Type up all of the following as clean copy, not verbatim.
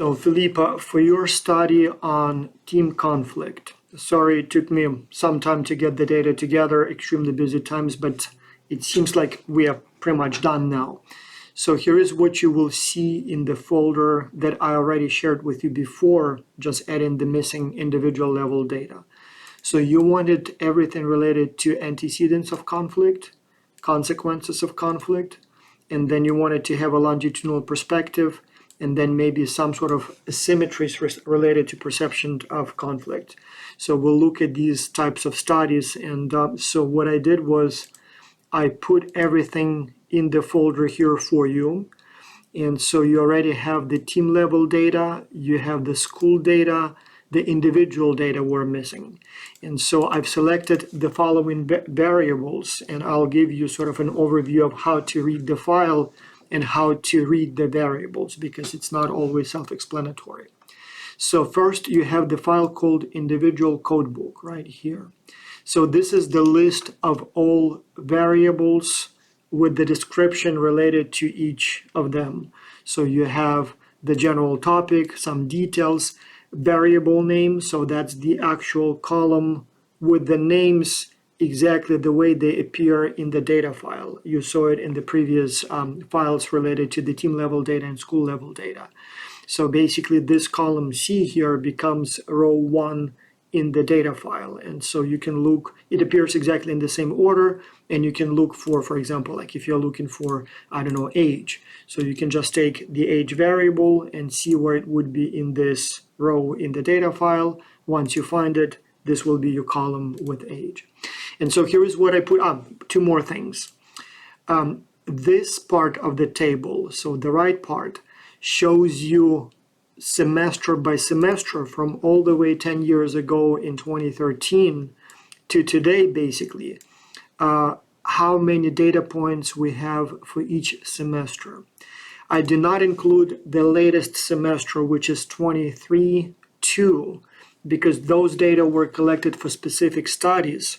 So Philippa, for your study on team conflict, sorry it took me some time to get the data together, extremely busy times, but it seems like we are pretty much done now. So here is what you will see in the folder that I already shared with you before, just adding the missing individual level data. So you wanted everything related to antecedents of conflict, consequences of conflict, and then you wanted to have a longitudinal perspective, and then maybe some sort of asymmetries related to perception of conflict. So we'll look at these types of studies. And so what I did was I put everything in the folder here for you. And so you already have the team level data, you have the school data, the individual data we're missing. And so I've selected the following variables, and I'll give you sort of an overview of how to read the file and how to read the variables, because it's not always self-explanatory. So first you have the file called individual codebook right here. So this is the list of all variables with the description related to each of them. So you have the general topic, some details, variable name, so that's the actual column with the names exactly the way they appear in the data file. You saw it in the previous files related to the team level data and school level data. So basically this column C here becomes row 1 in the data file. And so you can look, it appears exactly in the same order, and you can look for example, like if you're looking for, I don't know, age. So you can just take the age variable and see where it would be in this row in the data file. Once you find it, this will be your column with age. And so here is what I put up, two more things. This part of the table, so the right part, shows you semester by semester from all the way 10 years ago in 2013 to today, basically, how many data points we have for each semester. I did not include the latest semester, which is 23-2, because those data were collected for specific studies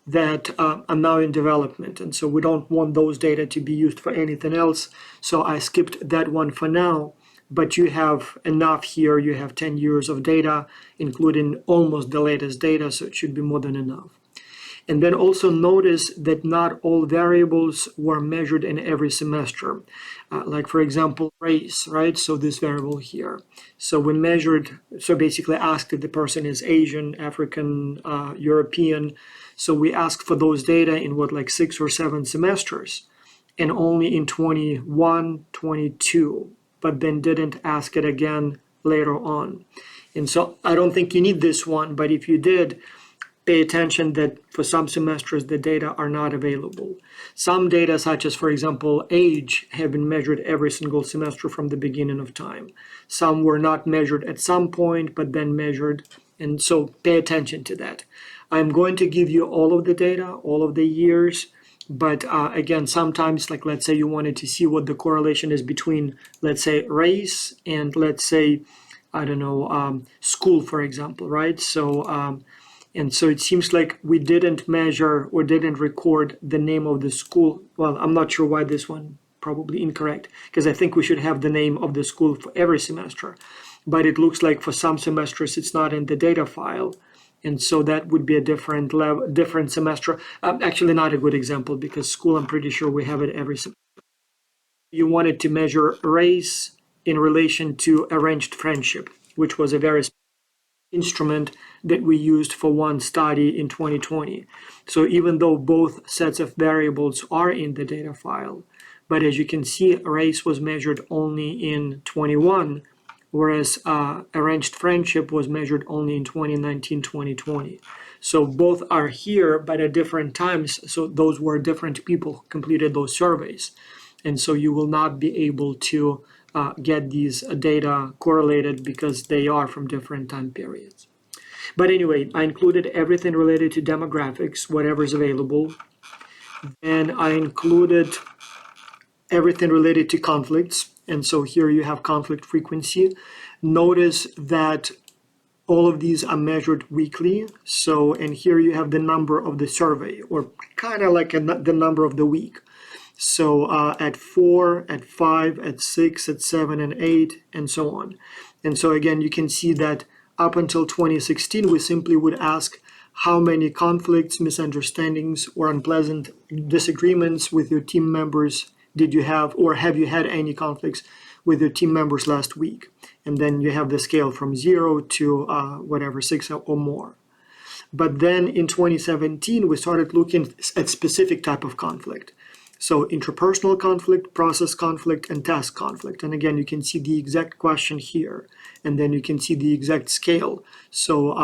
that are now in development. And so we don't want those data to be used for anything else. So I skipped that one for now. But you have enough here. You have 10 years of data, including almost the latest data, so it should be more than enough. And then also notice that not all variables were measured in every semester. Like for example, race, right? So this variable here. So we measured, so basically asked if the person is Asian, African, European. So we asked for those data in like 6 or 7 semesters, and only in 21, 22. But then didn't ask it again later on. And so I don't think you need this one, but if you did, pay attention that for some semesters the data are not available. Some data, such as, for example, age, have been measured every single semester from the beginning of time. Some were not measured at some point, but then measured, and so pay attention to that. I'm going to give you all of the data, all of the years, but again, sometimes, like let's say you wanted to see what the correlation is between, let's say, race and let's say, I don't know, school, for example, right? So, and so it seems like we didn't measure or didn't record the name of the school. Well, I'm not sure why this one probably incorrect, because I think we should have the name of the school for every semester. But it looks like for some semesters it's not in the data file. And so that would be a different level, different semester. Actually, not a good example, because school, I'm pretty sure we have it every semester. You wanted to measure race in relation to arranged friendship, which was a very instrument that we used for one study in 2020. So even though both sets of variables are in the data file, but as you can see, race was measured only in 21, whereas arranged friendship was measured only in 2019, 2020. So both are here, but at different times. So those were different people who completed those surveys. And so you will not be able to get these data correlated because they are from different time periods. But anyway, I included everything related to demographics, whatever is available. And I included everything related to conflicts. And so here you have conflict frequency. Notice that all of these are measured weekly. So, and here you have the number of the survey, or kind of like the number of the week. So at 4, at 5, at 6, at 7, and 8, and so on. And so again, you can see that up until 2016, we simply would ask how many conflicts, misunderstandings, or unpleasant disagreements with your team members did you have, or have you had any conflicts with your team members last week? And then you have the scale from 0 to whatever, 6 or more. But then in 2017, we started looking at specific type of conflict. So interpersonal conflict, process conflict, and task conflict. And again, you can see the exact question here. And then you can see the exact scale. So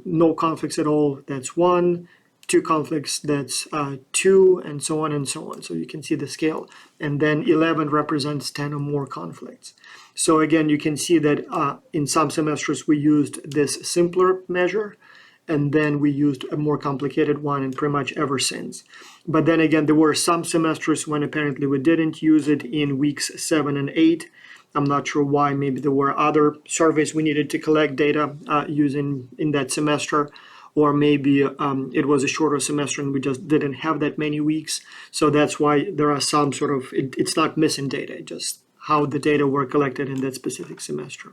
no conflicts at all, that's 1. 2 conflicts, that's 2, and so on and so on. So you can see the scale. And then 11 represents 10 or more conflicts. So again, you can see that in some semesters we used this simpler measure, and then we used a more complicated one, and pretty much ever since. But then again, there were some semesters when apparently we didn't use it in weeks 7 and 8. I'm not sure why. Maybe there were other surveys we needed to collect data using in that semester, or maybe it was a shorter semester and we just didn't have that many weeks. So that's why there are some sort of, it's not missing data, just how the data were collected in that specific semester.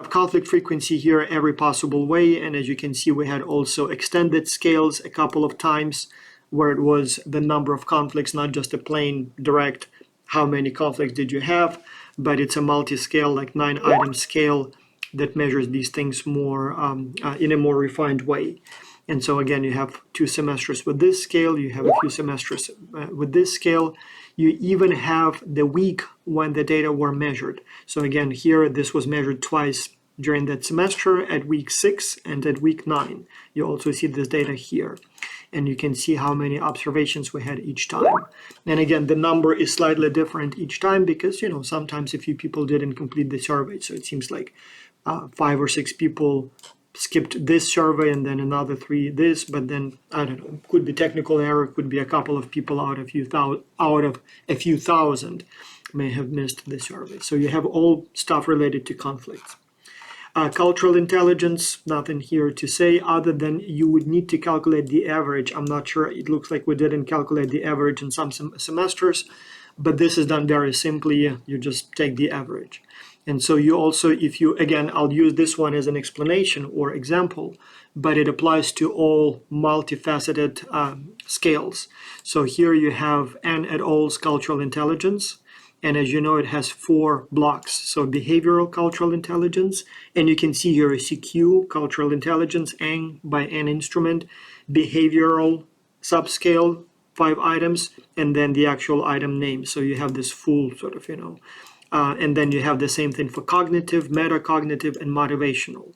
Conflict frequency here every possible way, and as you can see, we had also extended scales a couple of times where it was the number of conflicts, not just a plain direct how many conflicts did you have, but it's a multi-scale, like 9-item scale that measures these things more in a more refined way. And so again, you have 2 semesters with this scale, you have a few semesters with this scale. You even have the week when the data were measured. So again, here, this was measured twice during that semester, at week 6 and at week 9. You also see this data here. And you can see how many observations we had each time. And again, the number is slightly different each time because, you know, sometimes a few people didn't complete the survey. So it seems like 5 or 6 people skipped this survey and then another 3 this, but then I don't know, could be technical error, could be a couple of people out of a few thousand may have missed the survey. So you have all stuff related to conflicts. Cultural intelligence, nothing here to say other than you would need to calculate the average. I'm not sure, it looks like we didn't calculate the average in some semesters, but this is done very simply. You just take the average. And so you also, if you, again, I'll use this one as an explanation or example, but it applies to all multifaceted scales. So here you have Anne et al.'s cultural intelligence. And as you know, it has 4 blocks. So behavioral cultural intelligence, and you can see here a CQ, cultural intelligence, Ang by N instrument, behavioral subscale, 5 items, and then the actual item name. So you have this full sort of, you know, and then you have the same thing for cognitive, metacognitive, and motivational.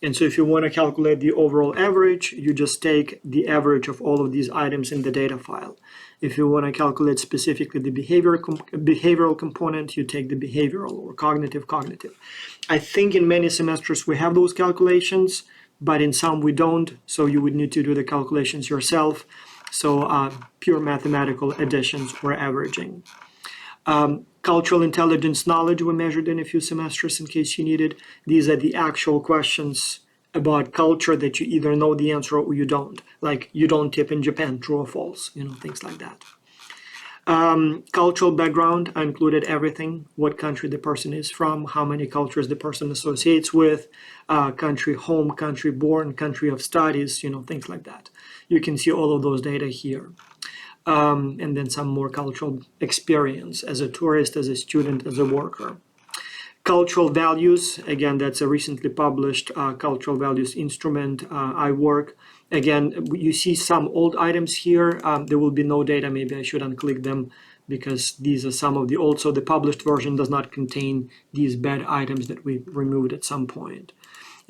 And so if you want to calculate the overall average, you just take the average of all of these items in the data file. If you want to calculate specifically the behavioral component, you take the behavioral or cognitive. I think in many semesters we have those calculations, but in some we don't. So you would need to do the calculations yourself. So pure mathematical additions or averaging. Cultural intelligence knowledge we measured in a few semesters in case you needed. These are the actual questions about culture that you either know the answer or you don't. Like, you don't tip in Japan, true or false, you know, things like that. Cultural background, I included everything, what country the person is from, how many cultures the person associates with, country home, country born, country of studies, you know, things like that. You can see all of those data here. And then some more cultural experience as a tourist, as a student, as a worker. Cultural values, again, that's a recently published cultural values instrument I work. Again, you see some old items here. There will be no data. Maybe I should unclick them because these are some of the old. So the published version does not contain these bad items that we removed at some point.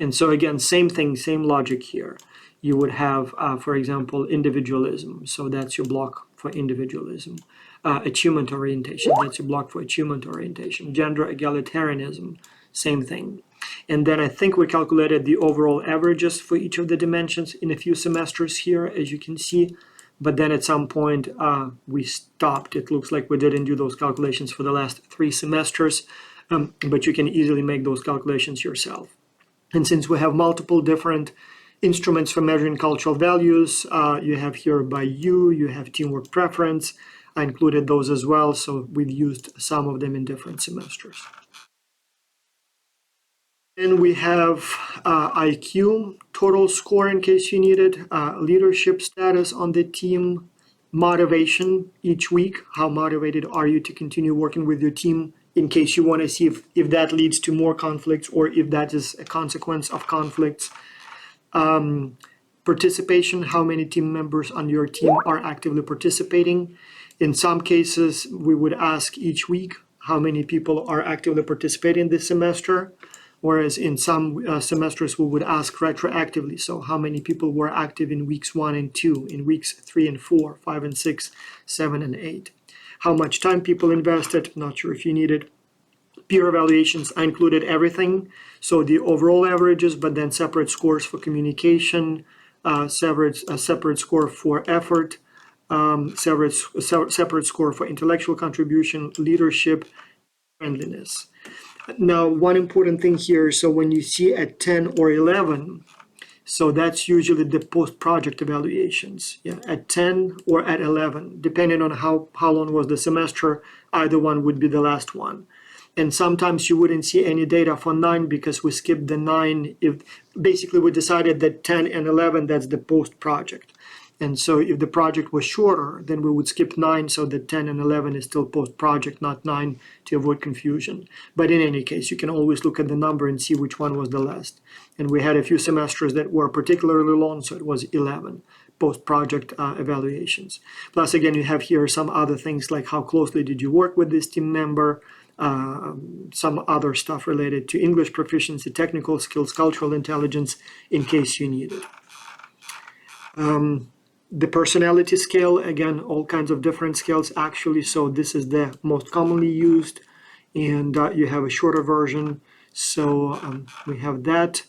And so again, same thing, same logic here. You would have, for example, individualism. So that's your block for individualism. Achievement orientation, that's your block for achievement orientation. Gender egalitarianism, same thing. And then I think we calculated the overall averages for each of the dimensions in a few semesters here, as you can see. But then at some point we stopped. It looks like we didn't do those calculations for the last 3 semesters, but you can easily make those calculations yourself. And since we have multiple different instruments for measuring cultural values, you have here by you have teamwork preference, I included those as well, so we've used some of them in different semesters. Then we have IQ, total score in case you need it, leadership status on the team, motivation each week. How motivated are you to continue working with your team in case you want to see if that leads to more conflicts or if that is a consequence of conflicts. Participation, how many team members on your team are actively participating. In some cases, we would ask each week how many people are actively participating this semester. Whereas in some semesters, we would ask retroactively. So how many people were active in weeks 1 and 2, in weeks 3 and 4, 5 and 6, 7 and 8. How much time people invested, not sure if you need it. Peer evaluations, I included everything. So the overall averages, but then separate scores for communication, separate score for effort, separate score for intellectual contribution, leadership, friendliness. Now, one important thing here, so when you see at 10 or 11, so that's usually the post-project evaluations. Yeah, at 10 or at 11, depending on how long was the semester, either one would be the last one. And sometimes you wouldn't see any data for 9 because we skipped the 9. If basically we decided that 10 and 11, that's the post-project. And so if the project was shorter, then we would skip 9 so that 10 and 11 is still post-project, not 9, to avoid confusion. But in any case, you can always look at the number and see which one was the last. And we had a few semesters that were particularly long, so it was 11 post-project evaluations. Plus, again, you have here some other things like how closely did you work with this team member, some other stuff related to English proficiency, technical skills, cultural intelligence, in case you need it. The personality scale, again, all kinds of different scales actually. So this is the most commonly used, and you have a shorter version. So we have that.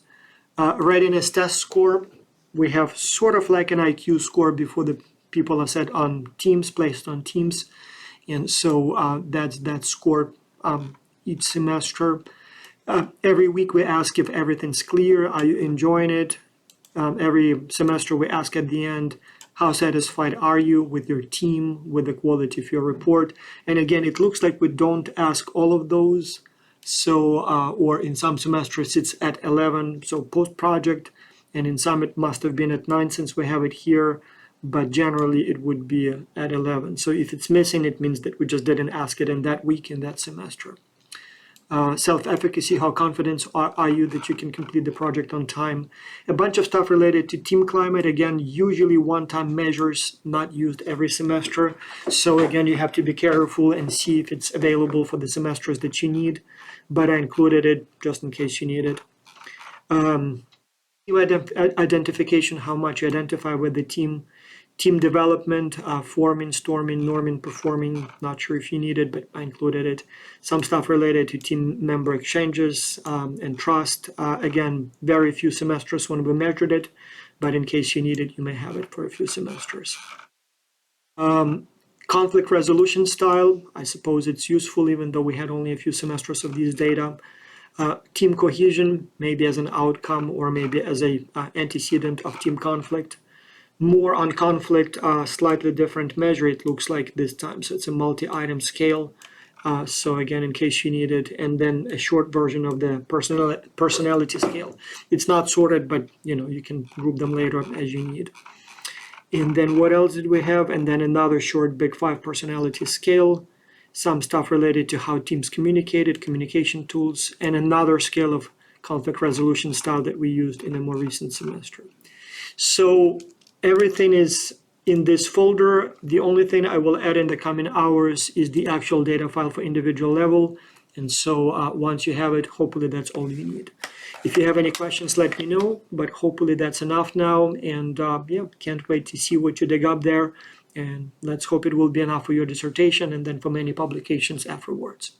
Readiness test score, we have sort of like an IQ score before the people are set on teams, placed on teams. And so that's that score each semester. Every week we ask if everything's clear, are you enjoying it? Every semester we ask at the end, how satisfied are you with your team, with the quality of your report? And again, it looks like we don't ask all of those. So, or in some semesters it's at 11, so post-project, and in some it must have been at 9 since we have it here, but generally it would be at 11. So if it's missing, it means that we just didn't ask it in that week, in that semester. Self-efficacy, how confident are you that you can complete the project on time? A bunch of stuff related to team climate. Again, usually one-time measures, not used every semester. So again, you have to be careful and see if it's available for the semesters that you need. But I included it just in case you need it. Identification, how much you identify with the team. Team development, forming, storming, norming, performing, not sure if you need it, but I included it. Some stuff related to team member exchanges and trust. Again, very few semesters when we measured it, but in case you need it, you may have it for a few semesters. Conflict resolution style, I suppose it's useful even though we had only a few semesters of these data. Team cohesion, maybe as an outcome or maybe as a antecedent of team conflict. More on conflict, slightly different measure it looks like this time. So it's a multi-item scale. So again, in case you need it, and then a short version of the personality scale. It's not sorted, but you can group them later as you need. And then what else did we have? And then another short Big 5 personality scale. Some stuff related to how teams communicated, communication tools, and another scale of conflict resolution style that we used in a more recent semester. So everything is in this folder. The only thing I will add in the coming hours is the actual data file for individual level. And so once you have it, hopefully that's all you need. If you have any questions, let me know, but hopefully that's enough now. And yeah, can't wait to see what you dig up there. And let's hope it will be enough for your dissertation and then for many publications afterwards.